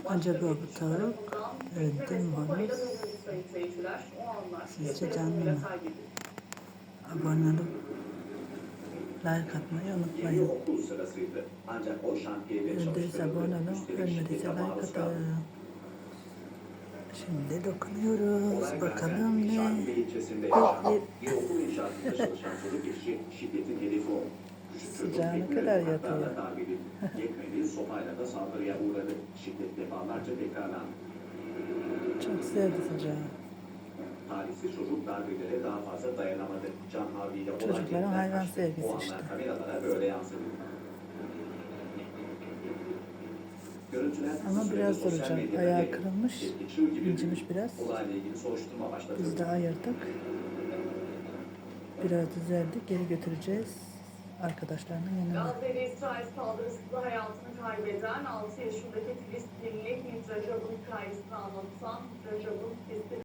Acaba bu tavuk öldü mü horoz? Sizce canlı mı? Abone olup like atmayı unutmayın. Öldüyse abone olun, ölmediyse like atın. Şimdi dokunuyoruz. Bakalım ne? Sıcağına kadar yatıyor. Çok sevdi sıcağı. Talihsiz çocuk darbelere daha fazla dayanamadı. Can havliyle Çocukların hayvan sevgisi işte. Kameralara böyle yansıdı. Ama biraz duracak. Ayağı kırılmış, incimiş biraz. Biz de ayırdık. Biraz düzeldi. Geri götüreceğiz arkadaşlarının yanına. Gazze'de İsrail saldırısında hayatını kaybeden 6 yaşındaki Filistinli Hint Rajab'ın hikayesini anlatan Rajab'ın